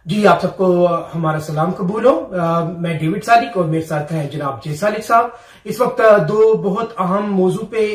جی آپ سب کو ہمارا سلام قبول ہو. میں ڈیوڈ سالک اور میرے ساتھ ہیں جناب جے سالک صاحب. اس وقت دو بہت اہم موضوع پہ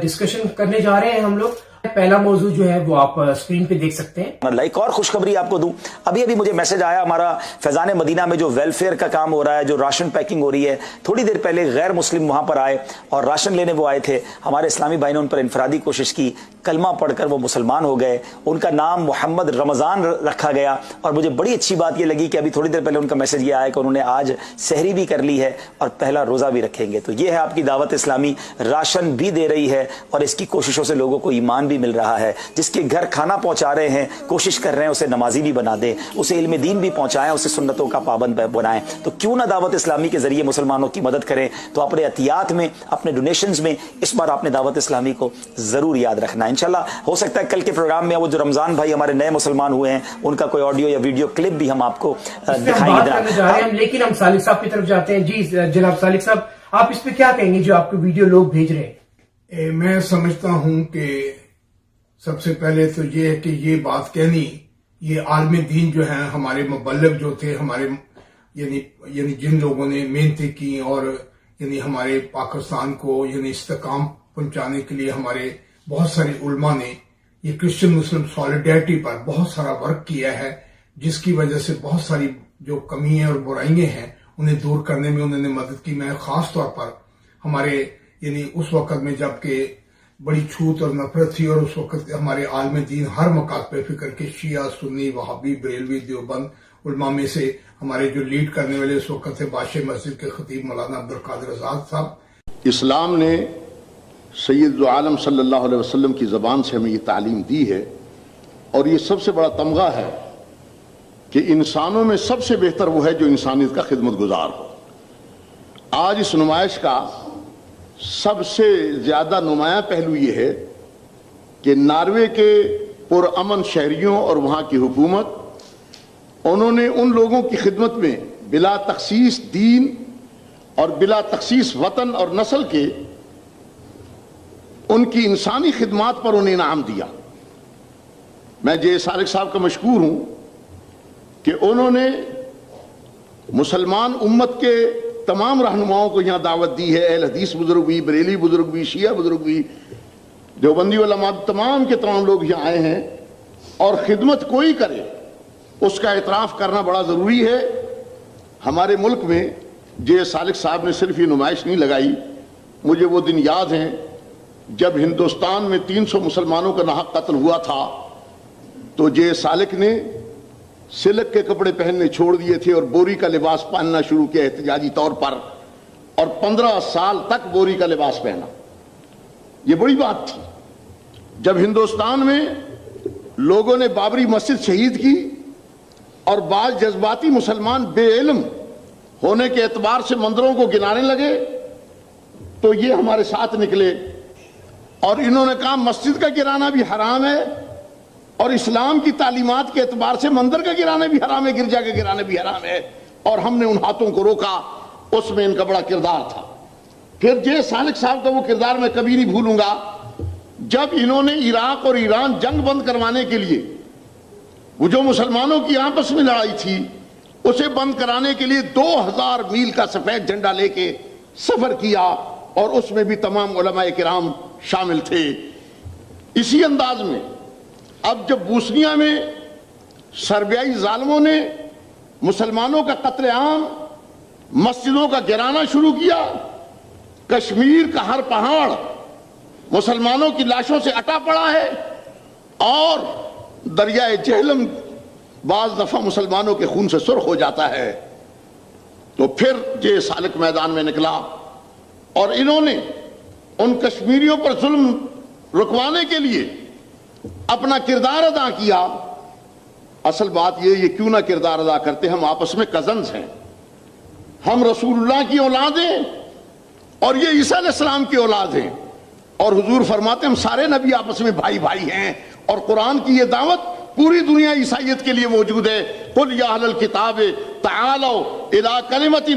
ڈسکشن کرنے جا رہے ہیں ہم لوگ. پہلا موضوع جو ہے وہ آپ اسکرین پہ دیکھ سکتے ہیں. ایک اور خوشخبری آپ کو دوں. ابھی مجھے میسج آیا, ہمارا فیضان مدینہ میں جو ویلفیئر کا کام ہو رہا ہے, جو راشن پیکنگ ہو رہی ہے, تھوڑی دیر پہلے غیر مسلم وہاں پر آئے اور راشن لینے وہ آئے تھے. ہمارے اسلامی بھائی نے ان پر انفرادی کوشش کی, کلمہ پڑھ کر وہ مسلمان ہو گئے. ان کا نام محمد رمضان رکھا گیا اور مجھے بڑی اچھی بات یہ لگی کہ ابھی تھوڑی دیر پہلے ان کا میسج یہ آیا کہ انہوں نے آج سحری بھی کر لی ہے اور پہلا روزہ بھی رکھیں گے. تو یہ ہے آپ کی دعوت اسلامی, راشن بھی دے رہی ہے اور اس کی کوششوں سے لوگوں کو ایمان بھی مل رہا ہے. جس کے گھر کھانا پہنچا رہے ہیں, کوشش کر رہے ہیں اسے نمازی بھی بنا دیں, اسے علم دین بھی پہنچائیں, اسے سنتوں کا پابند بنائیں. تو کیوں نہ دعوت اسلامی کے ذریعے مسلمانوں کی مدد کریں. تو اپنے عطیات میں, اپنے ڈونیشنز میں اس بار آپ نے دعوت اسلامی کو ضرور یاد رکھنا ہے. انشاءاللہ ہو سکتا ہے کل کے پروگرام میں وہ جو رمضان بھائی ہمارے نئے مسلمان ہوئے ہیں ان کا کوئی آڈیو یا ویڈیو کلپ بھی ہم آپ کو دکھائیں گے. لیکن ہم سالک صاحب کی طرف جاتے ہیں. جی جناب سالک صاحب, آپ اس پہ کیا کہیں گے جو آپ کو ویڈیو لوگ بھیج رہے ہیں؟ میں سمجھتا ہوں کہ سب سے پہلے تو یہ ہے کہ یہ بات کہنی, یہ عالم دین جو ہیں, ہمارے مبلغ جو تھے, ہمارے یعنی جن لوگوں نے محنتیں کی اور یعنی ہمارے پاکستان کو یعنی استحکام پہنچانے کے لیے ہمارے بہت سارے علماء نے یہ کرسچن مسلم سالیڈیرٹی پر بہت سارا ورک کیا ہے, جس کی وجہ سے بہت ساری جو کمیاں اور برائیاں ہیں انہیں دور کرنے میں انہوں نے مدد کی. میں خاص طور پر ہمارے یعنی اس وقت میں جب کہ بڑی چھوت اور نفرت تھی اور اس وقت ہمارے عالم دین ہر مقام پہ فکر کے شیعہ, سنی, وہابی, بریلوی, دیوبند علماء میں سے ہمارے جو لیڈ کرنے والے اس وقت تھے بادشاہ مسجد کے خطیب مولانا عبدالقادر آزاد صاحب. اسلام نے سید عالم صلی اللہ علیہ وسلم کی زبان سے ہمیں یہ تعلیم دی ہے اور یہ سب سے بڑا تمغہ ہے کہ انسانوں میں سب سے بہتر وہ ہے جو انسانیت کا خدمت گزار ہو. آج اس نمائش کا سب سے زیادہ نمایاں پہلو یہ ہے کہ ناروے کے پرامن شہریوں اور وہاں کی حکومت, انہوں نے ان لوگوں کی خدمت میں بلا تخصیص دین اور بلا تخصیص وطن اور نسل کے ان کی انسانی خدمات پر انہیں انعام دیا. میں جے سالک صاحب کا مشکور ہوں کہ انہوں نے مسلمان امت کے تمام رہنماؤں کو یہاں دعوت دی ہے. اہل حدیث بزرگ بھی, بریلی بزرگ بھی, شیعہ بزرگ بھی, دیوبندی علماء, تمام کے تمام لوگ یہاں آئے ہیں اور خدمت کوئی کرے اس کا اعتراف کرنا بڑا ضروری ہے. ہمارے ملک میں جے سالک صاحب نے صرف یہ نمائش نہیں لگائی, مجھے وہ دن یاد ہیں جب ہندوستان میں 300 مسلمانوں کا ناحق قتل ہوا تھا تو جے سالک نے سلک کے کپڑے پہننے چھوڑ دیے تھے اور بوری کا لباس پہننا شروع کیا احتجاجی طور پر, اور 15 سال تک بوری کا لباس پہنا. یہ بڑی بات تھی. جب ہندوستان میں لوگوں نے بابری مسجد شہید کی اور بعض جذباتی مسلمان بے علم ہونے کے اعتبار سے مندروں کو گنانے لگے تو یہ ہمارے ساتھ نکلے اور انہوں نے کہا مسجد کا گرانا بھی حرام ہے اور اسلام کی تعلیمات کے اعتبار سے مندر کا گرانا بھی حرام ہے, گرجا کا گرانا بھی حرام ہے, اور ہم نے ان ہاتھوں کو روکا. اس میں ان کا بڑا کردار تھا. پھر جے سالک صاحب کا وہ کردار میں کبھی نہیں بھولوں گا جب انہوں نے عراق اور ایران جنگ بند کروانے کے لیے وہ جو مسلمانوں کی آپس میں لڑائی تھی اسے بند کرانے کے لیے 2000 میل کا سفید جھنڈا لے کے سفر کیا اور اس میں بھی تمام علماء کرام شامل تھے. اسی انداز میں اب جب بوسنیا میں سربیائی ظالموں نے مسلمانوں کا قتل عام, مسجدوں کا گرانا شروع کیا, کشمیر کا ہر پہاڑ مسلمانوں کی لاشوں سے اٹا پڑا ہے اور دریائے جہلم بعض دفعہ مسلمانوں کے خون سے سرخ ہو جاتا ہے, تو پھر جے سالک میدان میں نکلا اور انہوں نے ان کشمیریوں پر ظلم رکوانے کے لیے اپنا کردار ادا کیا. اصل بات یہ کیوں نہ کردار ادا کرتے, ہم آپس میں کزنز ہیں, ہم رسول اللہ کی اولاد ہیں اور یہ عیسیٰ علیہ السلام کی اولاد ہیں, اور حضور فرماتے ہیں ہم سارے نبی آپس میں بھائی بھائی ہیں, اور قرآن کی یہ دعوت پوری دنیا عیسائیت کے لیے موجود ہے. قل یا اہل الکتاب تعالوا الی کلمۃ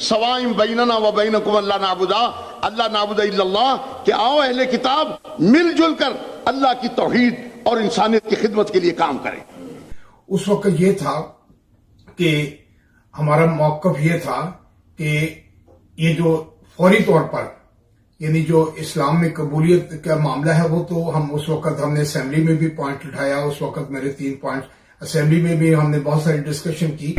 سواء بیننا و بینکم اللہ نعبد الا اللہ, کہ آؤ اہل کتاب مل جل کر اللہ کی توحید اور انسانیت کی خدمت کے لیے کام کریں. اس وقت یہ تھا कि हमारा मौक़िफ़ ये था कि ये जो फौरी तौर पर यानी जो इस्लाम में कबूलियत का मामला है वो तो हम उस वक्त हमने असेंबली में भी पॉइंट उठाया, उस वक्त मेरे 3 पॉइंट असेंबली में भी हमने बहुत सारी डिस्कशन की।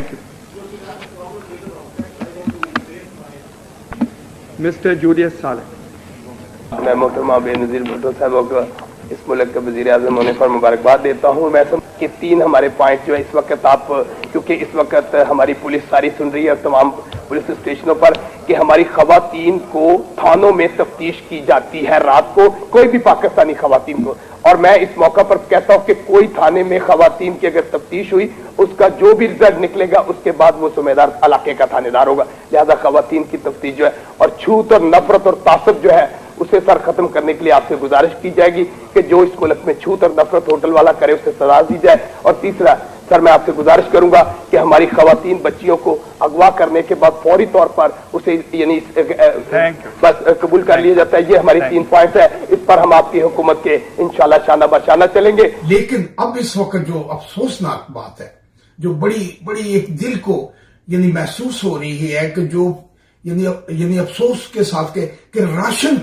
मिस्टर जूलियस साले। मैं मोहतरमा बेनज़ीर भुट्टो साहब को इस मुल्क के वज़ीर आज़म होने पर मुबारकबाद देता हूँ। मैं समझ कि 3 हमारे पॉइंट जो है इस वक्त आप, क्योंकि इस वक्त हमारी पुलिस सारी सुन रही है और तमाम पुलिस स्टेशनों पर कि हमारी खवातीन को थानों में तफ्तीश की जाती है रात को, कोई भी पाकिस्तानी खवातीन को, और मैं इस मौका पर कहता हूँ कि कोई थाने में खवातीन की अगर तफ्तीश हुई उसका जो भी रिजल्ट निकलेगा उसके बाद वो सुमेदार इलाके का थानेदार होगा। लिहाजा खवातीन की तफ्तीश जो है और छूत और नफरत और तासब जो है उसे सर खत्म करने के लिए आपसे गुजारिश की जाएगी कि जो इस मुल्क में छूत और नफरत होटल वाला करे उसे सजा दी जाए। और तीसरा सर मैं आपसे गुजारिश करूंगा कि हमारी खवातीन बच्चियों को अगवा करने के बाद फौरी तौर पर उसे यानी बस कबूल कर लिया जाता है। ये हमारी 3 पॉइंट है, इस पर हम आपकी हुकूमत के इंशाल्लाह शाना बशाना चलेंगे। लेकिन अब इस वक्त जो अफसोसनाक बात है, जो बड़ी एक दिल को यानी महसूस हो रही है कि जो यानी अफसोस के साथ कि राशन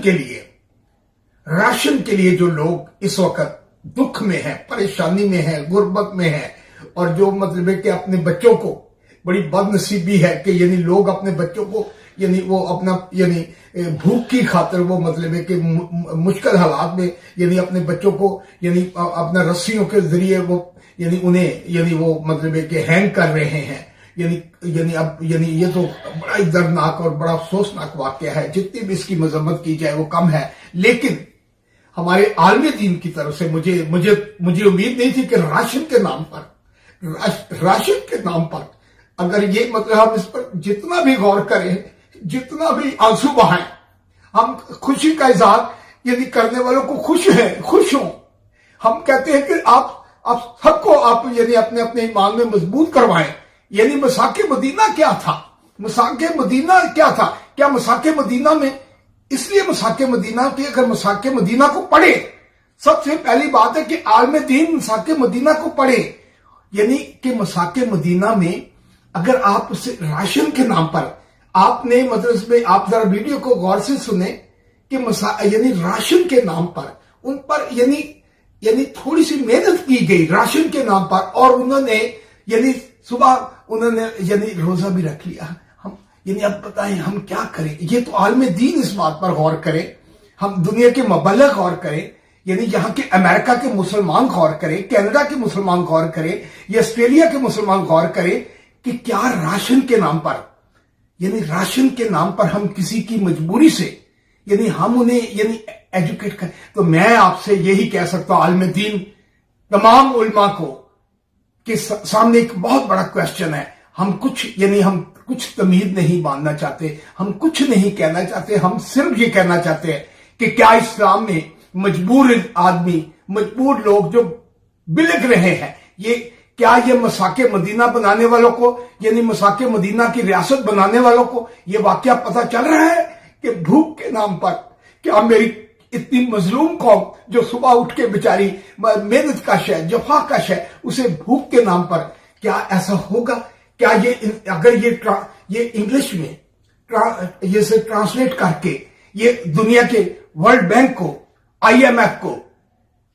के लिए जो लोग इस वक्त दुख में है, परेशानी में है, गुर्बत में है, और जो मतलब है कि अपने बच्चों को बड़ी बदनसीबी है कि यानी लोग अपने बच्चों को यानी वो अपना यानी भूख की खातिर वो मतलब है कि मुश्किल हालात में यानी अपने बच्चों को यानी अपना रस्सियों के जरिए वो यानी उन्हें यानी वो मतलब है कि हैंग कर रहे हैं। यानी ये तो बड़ा ही दर्दनाक और बड़ा अफसोसनाक वाकया है। जितनी भी इसकी मजम्मत की जाए वो कम है। लेकिन हमारे आलमी दीन की तरफ से मुझे उम्मीद नहीं थी कि राशन के नाम पर अगर ये मतलब हम इस पर जितना भी गौर करें, जितना भी आंसू बहाएं, हम खुशी का इजहार यानी करने वालों को खुश हों। हम कहते हैं कि आप सबको आप यानी अपने अपने ईमान में मजबूत करवाएं। यानी मसाके मदीना क्या था? क्या मसाके मदीना में इसलिए मसाके मदीना की अगर मसाके मदीना को पढ़े, सबसे पहली बात है कि आलम दीन मसाके मदीना को पढ़े। यानी कि मसाके मदीना में अगर आप उसे राशन के नाम पर आपने मतलब इसमें आप जरा वीडियो को गौर से सुने कि यानी राशन के नाम पर उन पर यानी थोड़ी सी मेहनत की गई राशन के नाम पर, और उन्होंने यानी सुबह उन्होंने यानी रोजा भी रख लिया। हम यानी अब बताएं हम क्या करें? ये तो आलम दीन इस बात पर गौर करें, हम दुनिया के मुबल्लिग गौर करें, यानी यहाँ के अमेरिका के मुसलमान गौर करें, कनाडा के मुसलमान गौर करें, या ऑस्ट्रेलिया के मुसलमान गौर करें कि क्या राशन के नाम पर यानी राशन के नाम पर हम किसी की मजबूरी से यानी हम उन्हें यानी एजुकेट करें। तो मैं आपसे यही कह सकता हूं आलम दीन तमाम उलमा को कि सामने एक बहुत बड़ा क्वेश्चन है। हम कुछ तमीज नहीं बांधना चाहते, हम कुछ नहीं कहना चाहते, हम सिर्फ ये कहना चाहते हैं कि क्या इस्लाम में मजबूर आदमी, मजबूर लोग जो बिलख रहे हैं, क्या ये मसाके मदीना बनाने वालों को यानी मसाके मदीना की रियासत बनाने वालों को ये वाकया पता चल रहा है कि भूख के नाम पर क्या मेरी इतनी मजलूम कौम जो सुबह उठ के बेचारी मेहनत कश है, जफा कश है, उसे भूख के नाम पर क्या ऐसा होगा? क्या ये अगर ये इंग्लिश में ये से ट्रांसलेट करके ये दुनिया के वर्ल्ड बैंक को, IMF को,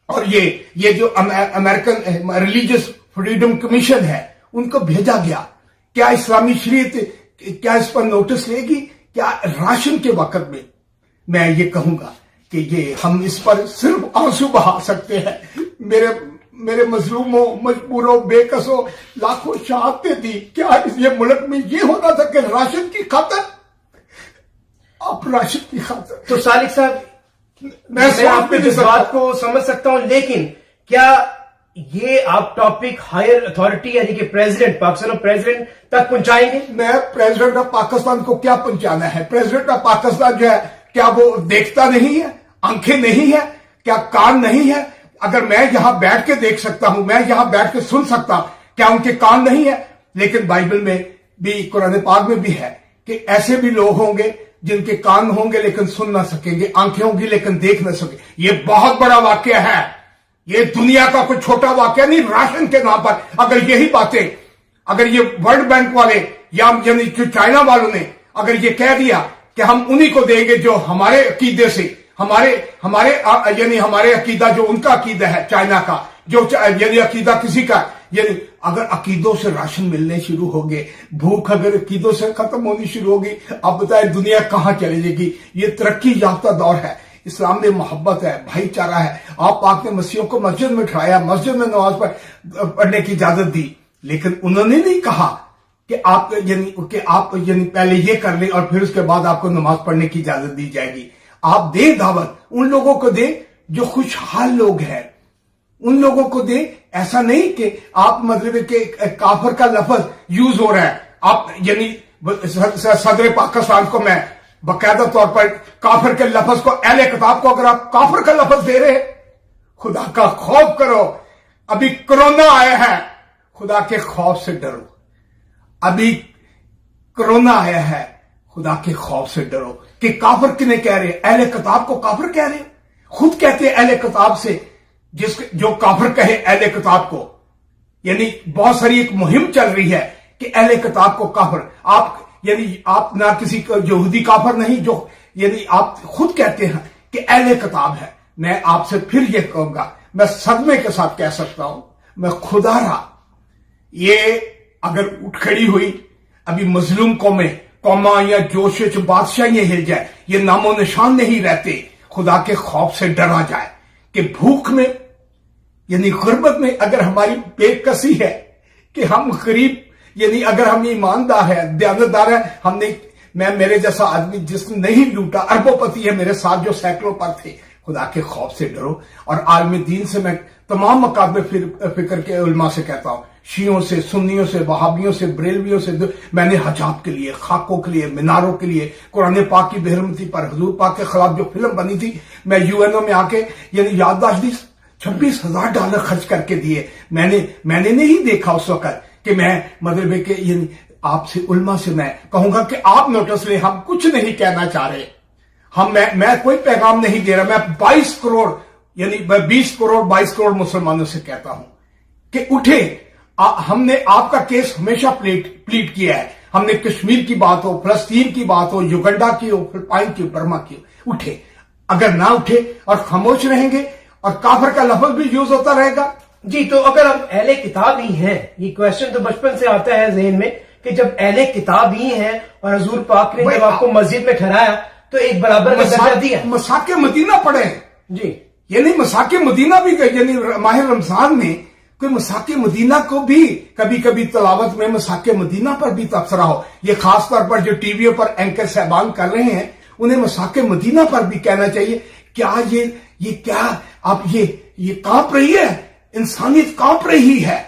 और ये जो अमेरिकन रिलीजियस फ्रीडम कमीशन है उनको भेजा गया, क्या इस्लामी शरीयत क्या इस पर नोटिस लेगी? क्या राशन के वक्त में मैं ये कहूंगा कि ये हम इस पर सिर्फ आंसू बहा सकते हैं। मेरे मजलूमों, मजबूरों, बेकसों लाखों शहादतें दी। क्या ये मुल्क में ये होना था कि राशन की खातर आप राशन की खातर? तो सालिक साहब मैं आपके जज्बात को समझ सकता हूं, लेकिन क्या ये आप टॉपिक हायर अथॉरिटी यानी कि प्रेसिडेंट, पाकिस्तान प्रेसिडेंट तक पहुंचाएंगे? मैं प्रेसिडेंट ऑफ पाकिस्तान को क्या पहुंचाना है? प्रेसिडेंट ऑफ पाकिस्तान जो है क्या वो देखता नहीं है? आंखें नहीं है? क्या कान नहीं है? अगर मैं यहां बैठ के देख सकता हूं, मैं यहां बैठ के सुन सकता, क्या उनके कान नहीं है? लेकिन बाइबल में भी, कुरान पाक में भी है कि ऐसे भी लोग होंगे जिनके कान होंगे लेकिन सुन ना सकेंगे, आंखें होंगी लेकिन देख ना सके। ये बहुत बड़ा वाकया है, ये दुनिया का कोई छोटा वाकया नहीं। राशन के नाम पर अगर यही बातें अगर ये वर्ल्ड बैंक वाले या यानी जो चाइना वालों ने अगर ये कह दिया कि हम उन्हीं को देंगे जो हमारे अकीदे से यानी हमारे अकीदा जो उनका अकीदा है चाइना का, जो यानी अकीदा किसी का, यानी अगर अकीदों से राशन मिलने शुरू हो गए, भूख अगर अकीदों से खत्म होनी शुरू होगी, अब बताए दुनिया कहां चली जाएगी। ये तरक्की याफ्ता दौर है, इस्लाम में मोहब्बत है, भाईचारा है। आप पाक ने मसीहों को मस्जिद में ठहराया, मस्जिद में नमाज पढ़ने की इजाजत दी, लेकिन उन्होंने नहीं कहा कि आप यानी पहले ये कर ले और फिर उसके बाद आपको नमाज पढ़ने की इजाजत दी जाएगी। आप दे दावत, उन लोगों को दे जो खुशहाल लोग हैं, उन लोगों को दे। ऐसा नहीं कि आप मतलब के काफिर का लफ्ज यूज हो रहा है। आप यानी सदर पाकिस्तान को मैं बाकायदा तौर पर काफिर के लफ्ज को, अहले किताब को अगर आप काफिर का लफ्ज दे रहे, खुदा का खौफ करो। अभी कोरोना आया है, खुदा के खौफ से डरो। अभी कोरोना आया है, खुदा के खौफ से डरो। कि काफिर किन्हें कह रहे? अहले किताब को काफिर कह रहे, खुद कहते हैं अहले किताब से, जो काफिर कहे अहले किताब को। यानी बहुत सारी एक मुहिम चल रही है कि अहले किताब को काफिर, आप ना किसी को यहूदी काफिर नहीं, जो यानी आप खुद कहते हैं कि अहले किताब है। मैं आपसे फिर यह कहूंगा, मैं सदमे के साथ कह सकता हूं, मैं खुदा रहा, ये अगर उठ खड़ी हुई, अभी मजलूम कौमा या जोश बादशाहियां हिल जाए, ये नामो निशान नहीं रहते, खुदा के खौफ से डरा जाए कि भूख में यानी गुर्बत में अगर हमारी बेकसी है कि हम गरीब, यानी अगर हम ईमानदार है, दयानतदार है, मेरे जैसा आदमी जिसने नहीं लूटा, अरबोपति है मेरे साथ जो सैकड़ों पर थे। खुदा के खौफ से डरो। और आलमी दीन से मैं तमाम मकाम फिक्र के उलमा से कहता हूं, शियों से, सुन्नियों से, वहाबियों से, बरेलवियों से, मैंने हजाब के लिए, खाकों के लिए, मीनारों के लिए, कुरान पाक की बेहरमती पर हुजूर पाक के खिलाफ जो फिल्म बनी थी, मैं यूएनओ में आके यानी याददाश्त दी, $26,000 खर्च करके दिए। मैंने नहीं देखा उस वक्त कि मैं मतलब कि यानी आपसे उलमा से मैं कहूंगा कि आप नोटिस ले, हम कुछ नहीं कहना चाह रहे, मैं कोई पैगाम नहीं दे रहा। मैं 22 करोड़ यानी 20 करोड़ 22 करोड़ मुसलमानों से कहता हूं कि उठे। हमने आपका केस हमेशा प्लीट किया है। हमने कश्मीर की बात हो, फलस्तीन की बात हो, युगंडा की हो, फिलिपाइन की हो, बर्मा की हो, उठे। अगर ना उठे और खामोश रहेंगे और काफिर का लफ्ज भी यूज होता रहेगा। जी, तो अगर हम अहले किताब ही हैं, ये क्वेश्चन तो बचपन से आता है जहन में कि जब अहले किताब ही हैं और हुजूर पाक ने जब आपको मस्जिद में ठहराया तो एक बराबर का दर्जा दिया। मसाके मदीना पढ़े जी, यानी मसाके मदीना भी, यानी माह रमजान में कोई मसाके मदीना को भी कभी कभी तलावत में मसाके मदीना पर भी तबसरा हो। ये खास तौर पर जो टीवीओ पर एंकर साहबान कर रहे हैं, उन्हें मसाके मदीना पर भी कहना चाहिए। क्या ये क्या आप ये कांप रही है, इंसानियत कांप रही है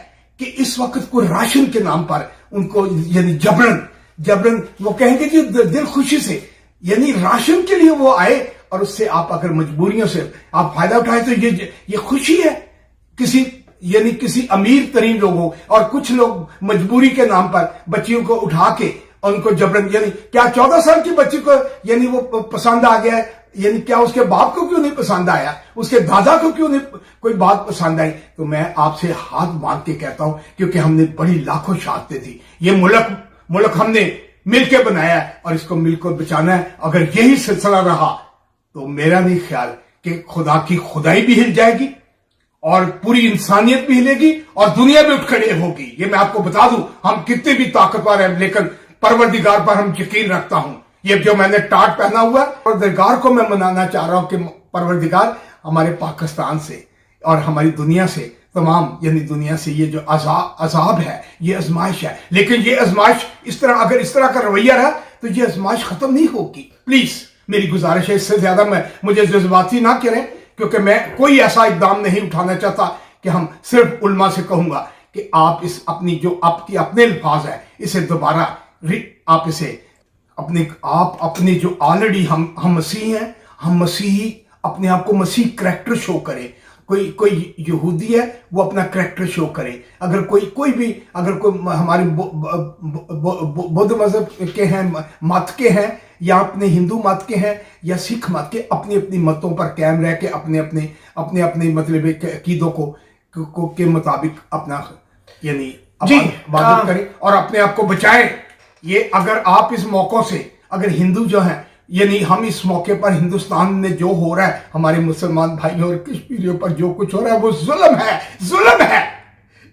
कि इस वक्त कोई राशन के नाम पर उनको यानी जबरन वो कहेंगे कि दिल खुशी से यानी राशन के लिए वो आए, और उससे आप अगर मजबूरियों से आप फायदा उठाए तो ये खुशी है किसी अमीर तरीन लोगों। और कुछ लोग मजबूरी के नाम पर बच्चियों को उठा के उनको जबरन, यानी क्या 14 साल की बच्ची को यानी वो पसंद आ गया है, यानी क्या उसके बाप को क्यों नहीं पसंद आया, उसके दादा को क्यों नहीं कोई बात पसंद आई। तो मैं आपसे हाथ मांग के कहता हूं, क्योंकि हमने बड़ी लाखों शहादतें दी, ये मुल्क हमने मिलकर बनाया है और इसको मिलकर बचाना है। अगर यही सिलसिला रहा तो मेरा नहीं ख्याल कि खुदा की खुदाई भी हिल जाएगी और पूरी इंसानियत भी हिलेगी और दुनिया भी उठ खड़ी होगी। ये मैं आपको बता दूं, हम कितने भी ताकतवर हैं, लेकिन परवरदिगार पर हम यकीन रखता हूं। ये जो मैंने टाट पहना हुआ है, परवरदिगार को मैं मनाना चाह रहा हूं कि परवरदिगार हमारे पाकिस्तान से और हमारी दुनिया से, तमाम यानी दुनिया से ये जो अजाब है, ये आजमाइश है। लेकिन ये आजमाइश अगर इस तरह का रवैया रहा तो ये आजमाइश खत्म नहीं होगी। प्लीज मेरी गुजारिश है, इससे ज्यादा मुझे जज्बाती ना करें, क्योंकि मैं कोई ऐसा इकदाम नहीं उठाना चाहता कि हम सिर्फ उल्मा से कहूंगा कि आप इस अपनी जो आपकी अपने अल्फाज है, इसे दोबारा आप इसे अपने जो ऑलरेडी हम मसीह हैं, हम मसीही अपने आप को मसीह करैक्टर शो करें। कोई यहूदी है वो अपना करैक्टर शो करे, अगर कोई हमारे बौद्ध मजहब के हैं, मत के हैं, या अपने हिंदू मत के हैं या सिख मत के, अपनी अपनी मतों पर कायम रह के अपने अपने मतलब अकीदों के मुताबिक अपना यानी इबादत करें और अपने आप को बचाएं। ये अगर आप इस मौकों से, अगर हिंदू जो हैं, यानी हम इस मौके पर हिंदुस्तान में जो हो रहा है हमारे मुसलमान भाइयों और कश्मीरियों पर जो कुछ हो रहा है वो जुल्म है।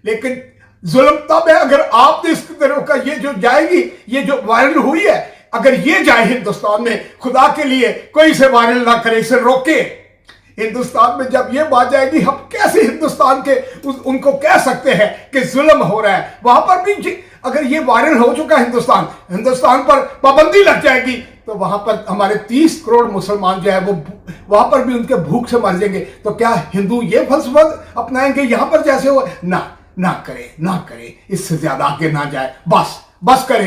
लेकिन जुल्म तब है अगर आपने इस तरह का ये जो जाएगी, ये जो वायरल हुई है, अगर ये जाए हिंदुस्तान में, खुदा के लिए कोई इसे वायरल ना करे, इसे रोके। हिंदुस्तान में जब ये बात जाएगी, हम कैसे हिंदुस्तान के उनको कह सकते हैं कि जुल्म हो रहा है। वहां पर भी अगर ये वायरल हो चुका हिंदुस्तान पर पाबंदी लग जाएगी तो वहां पर हमारे 30 करोड़ मुसलमान जो है वो वहां पर भी उनके भूख से मर जाएंगे। तो क्या हिंदू ये फलसफा अपनाएंगे यहां पर जैसे हो? ना करे, इससे ज्यादा आगे ना जाए। बस कर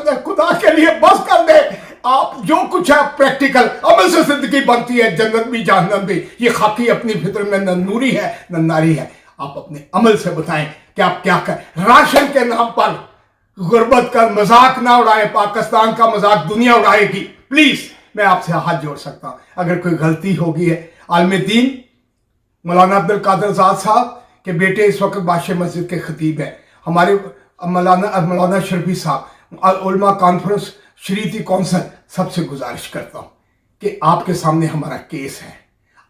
दे, खुदा के लिए बस कर दे। आप जो कुछ है प्रैक्टिकल अमल से जिंदगी बनती है, जन्नत भी जहन्नम भी। ये खाकी अपनी फितर में न नूरी है न नारी है। आप अपने अमल से बताएं कि आप क्या करें। राशन के नाम पर गुर्बत का मजाक ना उड़ाए, पाकिस्तान का मजाक दुनिया उड़ाएगी। प्लीज मैं आपसे हाथ जोड़ सकता हूं, अगर कोई गलती होगी है। आलम दीन मौलाना अब्दुल कादिर आजाद साहब के बेटे इस वक्त बादशाह मस्जिद के खतीब है, हमारे मौलाना शर्फी साहब, उलमा कॉन्फ्रेंस शरीयती कौंसिल, सबसे गुजारिश करता हूं कि आपके सामने हमारा केस है,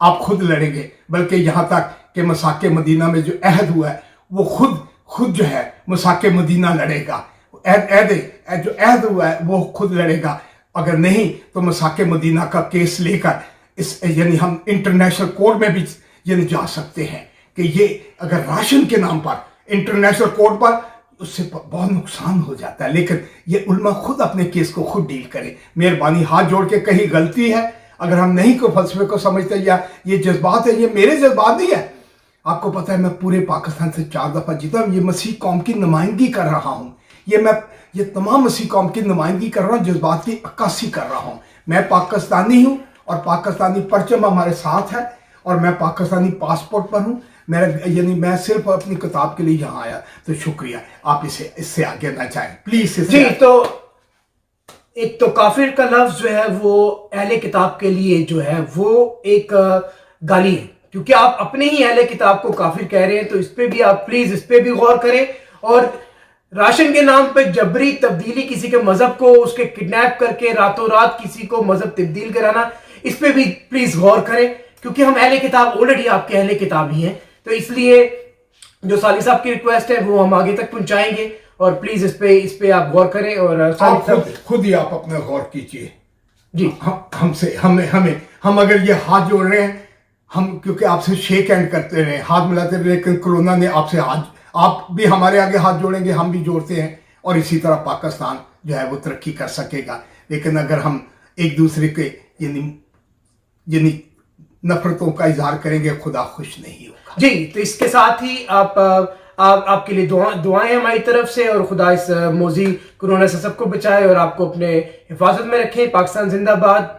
आप खुद लड़ेंगे। बल्कि यहां तक कि मसाके मदीना में जो अहद हुआ है वो खुद जो है मसाके मदीना लड़ेगा। जो अहद हुआ है वो खुद लड़ेगा। अगर नहीं तो मसाके मदीना का केस लेकर यानी हम इंटरनेशनल कोर्ट में भी यानी जा सकते हैं कि ये अगर राशन के नाम पर इंटरनेशनल कोर्ट पर, उससे बहुत नुकसान हो जाता है। लेकिन ये उल्मा खुद अपने केस को खुद डील करे। मेहरबानी हाथ जोड़ के, कहीं गलती है अगर हम नहीं को फलसफे को समझते या ये जज्बात है, ये मेरे जज्बात नहीं है। आपको पता है मैं पूरे पाकिस्तान से 4 दफा जीता हूं। ये मसीह कौम की नुमाइंदगी कर रहा हूं, ये तमाम मसीह कौम की नुमाइंदगी कर रहा हूं, जज्बात की अक्कासी कर रहा हूं। मैं पाकिस्तानी हूं और पाकिस्तानी परचम हमारे साथ है और मैं पाकिस्तानी पासपोर्ट पर हूं। मैं सिर्फ अपनी किताब के लिए यहाँ आया। तो शुक्रिया, आप इससे आगे ना जाएं प्लीज। जी, तो एक तो काफिर का लफ्ज जो है वो अहले किताब के लिए जो है वो एक गाली है, क्योंकि आप अपने ही अहले किताब को काफिर कह रहे हैं। तो इस पे भी आप प्लीज इस पे भी गौर करें। और राशन के नाम पे जबरी तब्दीली, किसी के मजहब को उसके किडनैप करके रातों रात किसी को मजहब तब्दील कराना, इस पे भी प्लीज गौर करें, क्योंकि हम अहले किताब ऑलरेडी आपके अहले किताब ही हैं। तो इसलिए जो साली साहब की रिक्वेस्ट है वो हम आगे तक पहुंचाएंगे और प्लीज इस पे आप गौर करें। और खुद ही आप अपना गौर कीजिए जी। हमसे हम अगर ये हाथ जोड़ रहे हैं, हम क्योंकि आपसे शेक हैंड करते रहे, हाथ मिलाते रहे, लेकिन कोरोना ने आपसे आप भी हमारे आगे हाथ जोड़ेंगे, हम भी जोड़ते हैं और इसी तरह पाकिस्तान जो है वो तरक्की कर सकेगा। लेकिन अगर हम एक दूसरे के यानी नफरतों का इजहार करेंगे, खुदा खुश नहीं होगा। जी, तो इसके साथ ही आपके लिए दुआएं हमारी तरफ से, और खुदा इस मोजी कोरोना से सबको बचाए और आपको अपने हिफाजत में रखे। पाकिस्तान जिंदाबाद।